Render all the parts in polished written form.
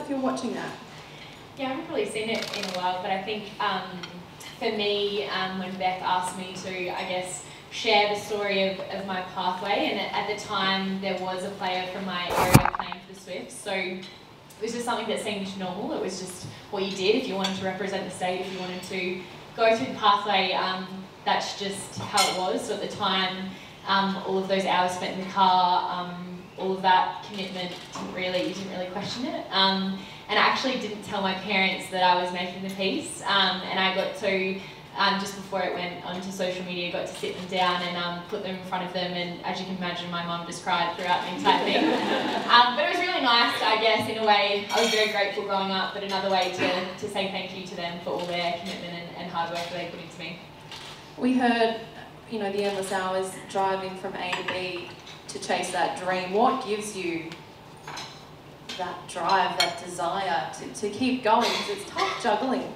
if you're watching that? Yeah, I haven't really seen it in a while, but I think for me, when Beth asked me to, I guess, share the story of my pathway, and at the time there was a player from my area playing for the Swifts, so it was just something that seemed normal. It was just what you did if you wanted to represent the state, if you wanted to go through the pathway, that's just how it was. So at the time, all of those hours spent in the car, all of that commitment, you didn't really question it. And I actually didn't tell my parents that I was making the piece, and I got to, just before it went onto social media, got to sit them down and put them in front of them, and as you can imagine, my mum just cried throughout the entire thing. But it was really nice, I guess, in a way. I was very grateful growing up, but another way to say thank you to them for all their commitment and hard work that they put into me. We heard, the endless hours driving from A to B to chase that dream. What gives you that drive, that desire to keep going? Because it's tough juggling,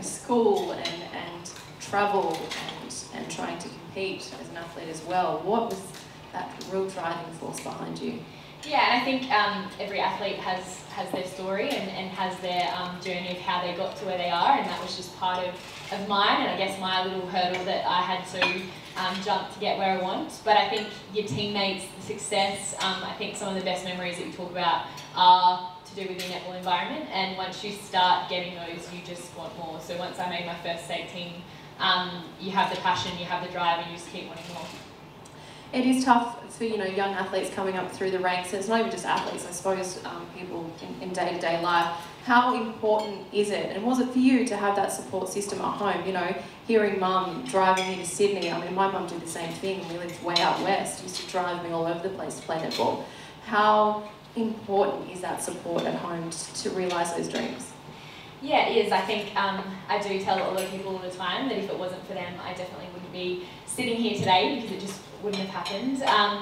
school and travel and trying to compete as an athlete as well. What was that real driving force behind you? Yeah, and I think every athlete has their story and has their journey of how they got to where they are, and that was just part of mine, and I guess my little hurdle that I had to jump to get where I want. But I think your teammates, the success, I think some of the best memories that you talk about are to do with the netball environment, and once you start getting those, you just want more. So once I made my first state team, you have the passion, you have the drive, and you just keep wanting more. It is tough for young athletes coming up through the ranks. It's not even just athletes, I suppose, people in day-to-day life. How important is it, and was it for you to have that support system at home? Hearing mum driving me to Sydney. I mean, my mum did the same thing. We lived way out west. Used to drive me all over the place to play netball. How important is that support at home to realise those dreams? Yeah, it is. I think I do tell a lot of people all the time that if it wasn't for them, I definitely wouldn't be sitting here today, because it just wouldn't have happened.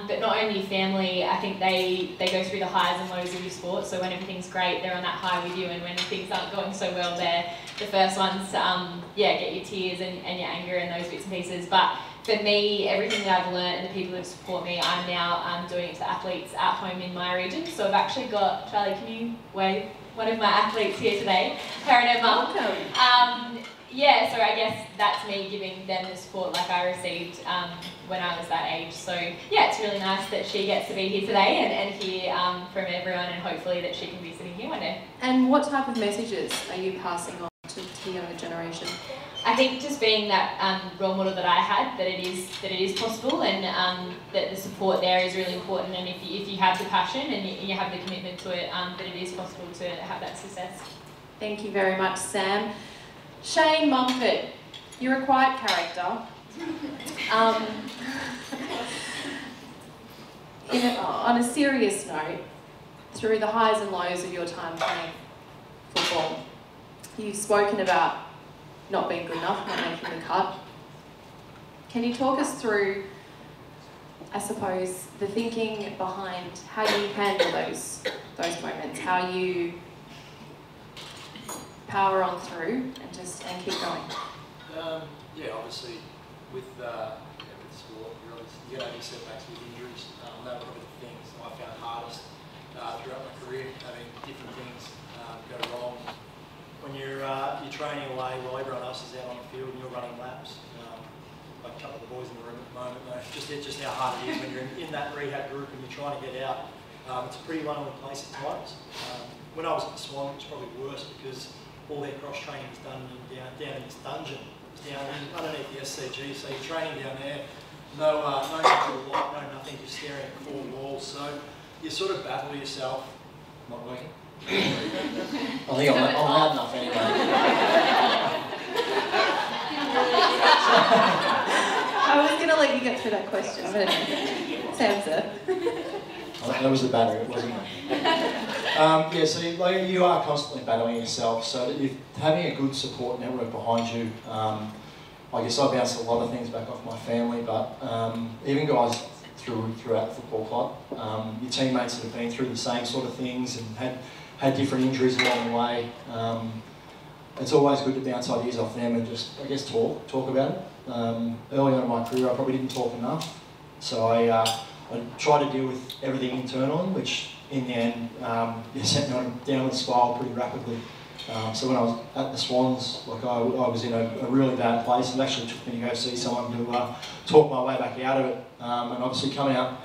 But not only family, I think they go through the highs and lows of your sport. So when everything's great, they're on that high with you, and when things aren't going so well, they're the first ones to get your tears and your anger and those bits and pieces. But for me, everything that I've learned and the people who support me, I'm now doing it to athletes at home in my region. So I've actually got, Charlie, can you wave? One of my athletes here today, her and her mum. Welcome. Yeah, so I guess that's me giving them the support like I received when I was that age. So yeah, it's really nice that she gets to be here today and hear from everyone, and hopefully that she can be sitting here one day. And what type of messages are you passing on to the younger generation? I think just being that role model that I had, that it is possible, and that the support there is really important, and if you have the passion and you have the commitment to it, that it is possible to have that success. Thank you very much, Sam. Shane Mumford, you're a quiet character. On a serious note, through the highs and lows of your time playing football, you've spoken about not being good enough, not making the cut. Can you talk us through, I suppose, the thinking behind how you handle those moments, how you power on through and keep going? Yeah, obviously with sport, you get over setbacks with injuries. They were probably the things I found hardest throughout my career, having different things go wrong. When you're training away while everyone else is out on the field and you're running laps, like a couple of the boys in the room at the moment, it's just how hard it is when you're in that rehab group and you're trying to get out. It's a pretty lonely place at times. When I was at the Swan, it was probably worse because all their cross training was done down in this dungeon. It's down underneath the SCG, so you're training down there, no natural light, no nothing, just staring at four walls. So you sort of battle yourself. Not working? I think I'm loud enough anyway. I was going to let you get through that question, but Sam's it. That was the battery, it wasn't me. Yeah, so you are constantly battling yourself, so that having a good support network behind you. I guess I bounced a lot of things back off my family, but even guys throughout the football club, your teammates that have been through the same sort of things and had different injuries along the way. It's always good to bounce ideas off them and just, I guess, talk about it. Early on in my career, I probably didn't talk enough, so I tried to deal with everything internally, which in the end sent me on a downward spiral pretty rapidly. So when I was at the Swans, like I was in a really bad place. It actually took me to go see someone to talk my way back out of it, and obviously come out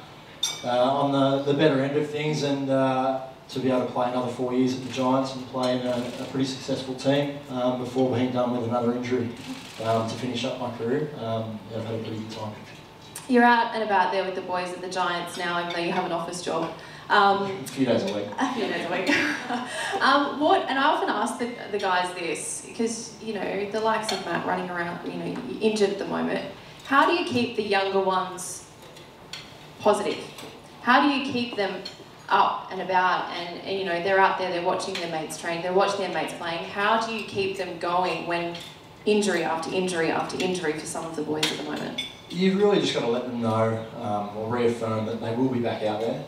on the better end of things, and to be able to play another 4 years at the Giants and play in a pretty successful team before being done with another injury to finish up my career. I've had a pretty good time. You're out and about there with the boys at the Giants now, even though you have an office job. A few days a week. A few days a week. And I often ask the guys this, because, you know, the likes of Matt running around, you know, injured at the moment. How do you keep the younger ones positive? How do you keep them up and about and you know, they're out there, they're watching their mates train, they're watching their mates playing. How do you keep them going when injury after injury after injury for some of the boys at the moment? You've really just got to let them know or reaffirm that they will be back out there.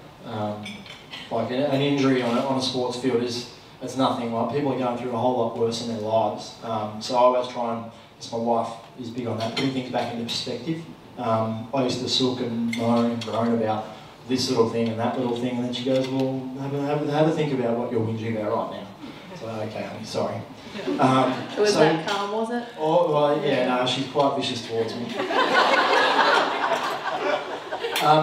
Like an injury on a sports field it's nothing. Like, people are going through a whole lot worse in their lives. So I always try and, my wife is big on that, putting things back into perspective. I used to sulk and moan and groan about this little thing and that little thing, and then she goes, well, have a think about what you're whinging about right now. So, okay, honey, sorry. It was that calm, was it? Oh, well, yeah, no, she's quite vicious towards me.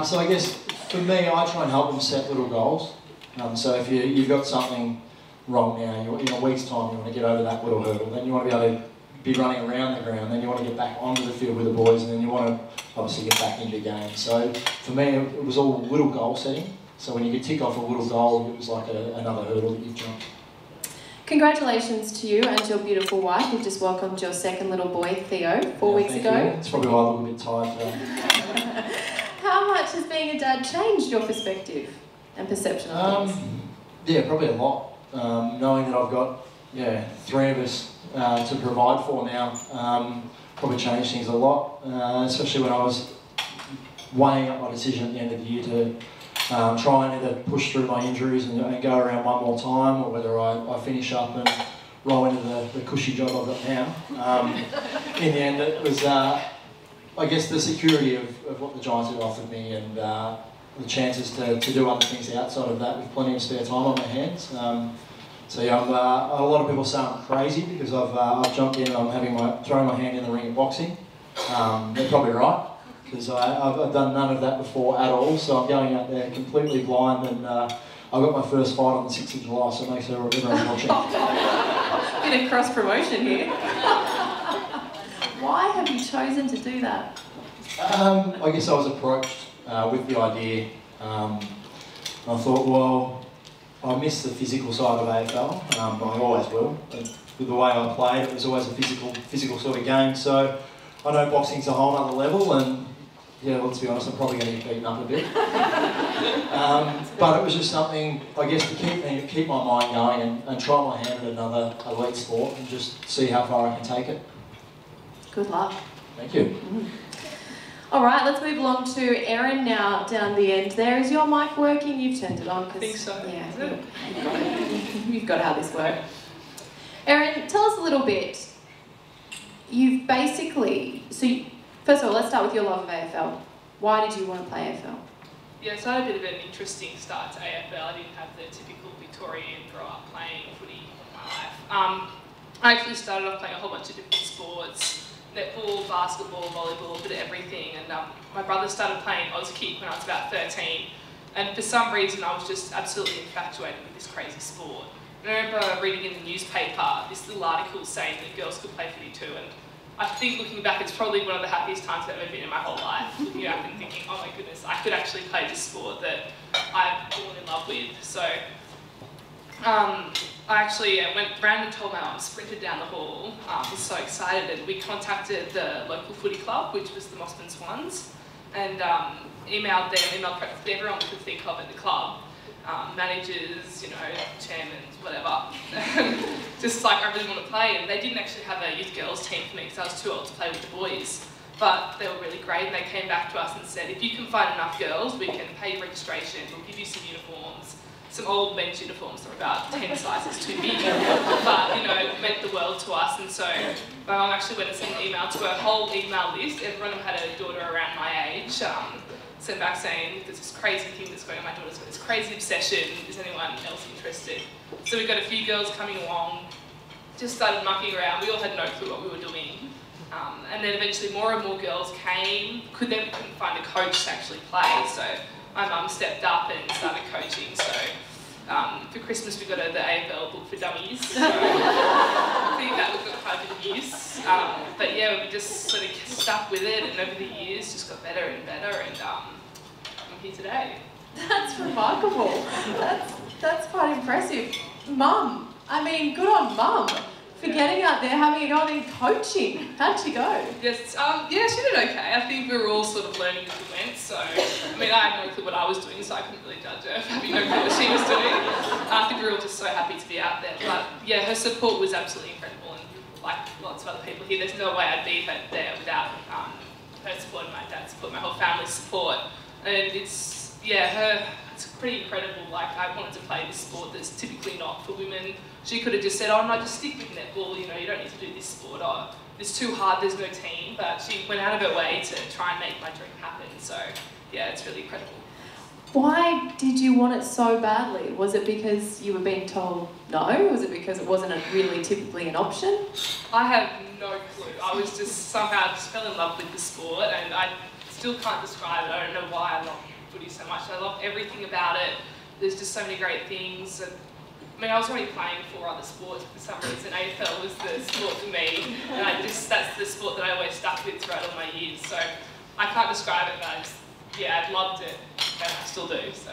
So I guess, for me, I try and help them set little goals. So if you've got something wrong now, in a week's time you want to get over that little hurdle, then you want to be able to be running around the ground, then you want to get back onto the field with the boys, and then you want to obviously get back into the game. So for me, it was all little goal setting. So when you could tick off a little goal, it was like another hurdle that you've jumped. Congratulations to you and your beautiful wife, who just welcomed your second little boy, Theo, 4 weeks ago. You. It's probably why I look a bit tired today. How much has being a dad changed your perspective and perception of things? Yeah, probably a lot. Knowing that I've got three of us to provide for now, probably changed things a lot, especially when I was weighing up my decision at the end of the year to try and either push through my injuries and go around one more time, or whether I finish up and roll into the cushy job I've got now. In the end, it was, I guess, the security of what the Giants had offered me, and the chances to do other things outside of that with plenty of spare time on my hands. So yeah, a lot of people say I'm crazy because I've jumped in and I'm throwing my hand in the ring at boxing. They're probably right, because I've done none of that before at all. So I'm going out there completely blind, and I got my first fight on the 6th of July, so make sure everyone's watching. Bit of cross promotion here. Why have you chosen to do that? I guess I was approached with the idea. I thought, well, I miss the physical side of AFL, but I always will. With the way I played, it was always a physical sort of game. So I know boxing's a whole other level, and yeah, let's be honest, I'm probably going to get beaten up a bit. But it was just something, I guess, to keep my mind going and try my hand at another elite sport and just see how far I can take it. Good luck. Thank you. Mm. All right, let's move along to Erin now down the end there. Is your mic working? You've turned it on. I think so. Yeah, you've got how this works. Erin, tell us a little bit. You've basically, first of all, let's start with your love of AFL. Why did you want to play AFL? Yeah, so I had a bit of an interesting start to AFL. I didn't have the typical Victorian grow up playing footy in my life. I actually started off playing a whole bunch of different sports. Netball, basketball, volleyball, a bit of everything, and my brother started playing Auskick when I was about 13, and for some reason I was just absolutely infatuated with this crazy sport. And I remember reading in the newspaper this little article saying that girls could play footy too, and I think looking back it's probably one of the happiest times I've ever been in my whole life, looking back and thinking, oh my goodness, I could actually play this sport that I've fallen in love with. So I actually went round and told my mum, sprinted down the hall, was so excited, and we contacted the local footy club, which was the Mossman Swans, and emailed everyone we could think of at the club, managers, chairmen, whatever, just like, I really want to play, and they didn't actually have a youth girls team for me because I was too old to play with the boys, but they were really great, and they came back to us and said, if you can find enough girls, we can pay your registration, we'll give you some uniforms. Some old men's uniforms that were about 10 sizes too big, but it meant the world to us. And so my mum actually went and sent an email to her whole email list, everyone who had a daughter around my age, sent back saying, there's this crazy thing that's going on, my daughter's got this crazy obsession, is anyone else interested? So we got a few girls coming along, just started mucking around, we all had no clue what we were doing. And then eventually more and more girls came, couldn't find a coach to actually play, so my mum stepped up and started coaching. So for Christmas we got her the AFL book for dummies, so I think that got quite a bit of use. But yeah, we just sort of stuck with it, and over the years just got better and better, and I'm here today. That's remarkable. That's quite impressive. Mum, I mean, good on Mum for getting out there, having a go and coaching. How'd she go? Yes, yeah, she did okay. I think we were all sort of learning as we went, so, I mean, I had no clue what I was doing, so I couldn't really judge her for having no clue what she was doing. I think we were all just so happy to be out there, but yeah, her support was absolutely incredible, and like lots of other people here, there's no way I'd be there without her support and my dad's support, my whole family's support, and it's, yeah, it's pretty incredible. Like, I wanted to play this sport that's typically not for women. She could have just said, oh no, just stick with netball, you know, you don't need to do this sport, or it's too hard, there's no team, but she went out of her way to try and make my dream happen, so yeah, it's really incredible. Why did you want it so badly? Was it because you were being told no? Was it because it wasn't really typically an option? I have no clue. I was just somehow just fell in love with the sport, and I still can't describe it. I don't know why I love footy so much. I love everything about it. There's just so many great things. I mean, I was already playing 4 other sports, but for some reason AFL was the sport for me, and that's the sport that I always stuck with throughout all my years. So I can't describe it, but yeah, I loved it, and I still do. So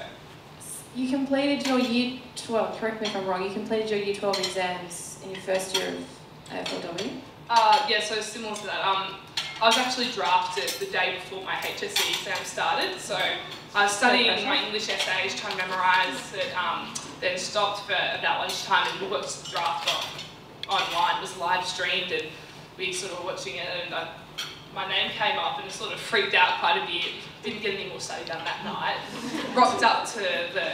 you completed your year 12. Correct me if I'm wrong. You completed your year 12 exams in your first year of AFLW. Yeah, so similar to that. I was actually drafted the day before my HSC exam started, so I was studying my English essays, trying to memorise it, then stopped for about lunchtime and watched the draft online. It was live streamed, and we sort of were watching it, and my name came up and sort of freaked out quite a bit. Didn't get any more study done that night. Rocked up to the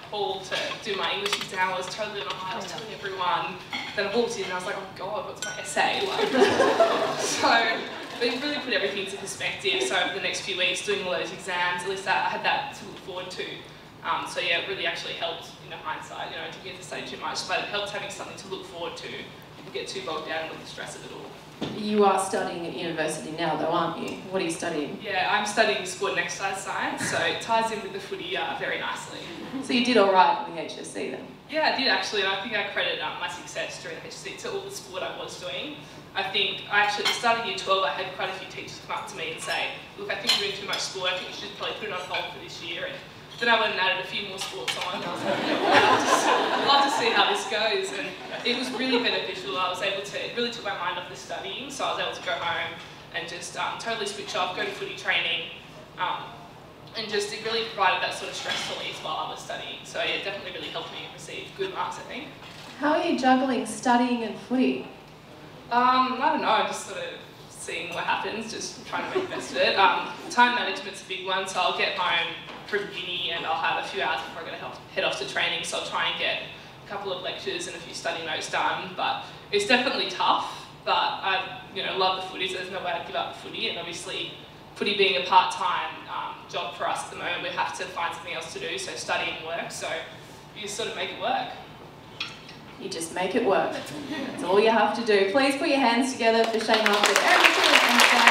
hall to do my English exam. I was totally on high, I was telling everyone. Then I walked in and I was like, oh God, what's my essay? Like, so it really put everything into perspective. So over the next few weeks doing all those exams, at least I had that to look forward to. So yeah, it really actually helped in hindsight. You know, I didn't get to study too much, but it helped having something to look forward to. People get too bogged down with the stress of it all. You are studying at university now though, aren't you? What are you studying? Yeah, I'm studying sport and exercise science, so it ties in with the footy very nicely. So you did all right with the HSC then? Yeah, I did actually, and I think I credit my success during the HSC to all the sport I was doing. I think at the start of year 12, I had quite a few teachers come up to me and say, look, I think you're doing too much sport, I think you should probably put it on hold for this year. And then I went and added a few more sports on, and I was like, I'd love to see how this goes. And it was really beneficial. I was able to, it really took my mind off the studying, so I was able to go home and just totally switch off, go to footy training, and just it really provided that sort of stress release while I was studying. So yeah, it definitely really helped me receive good marks, I think. How are you juggling studying and footy? I don't know, just sort of seeing what happens, just trying to make the best of it. Time management's a big one, so I'll get home from uni and I'll have a few hours before I'm going to head off to training, so I'll try and get a couple of lectures and a few study notes done. But it's definitely tough, but I love the footy, so there's no way I'd give up the footy, and obviously footy being a part-time job for us at the moment, we have to find something else to do, so studying works, so you just sort of make it work. You just make it work. That's all you have to do. Please put your hands together for Shane Harper, Eric and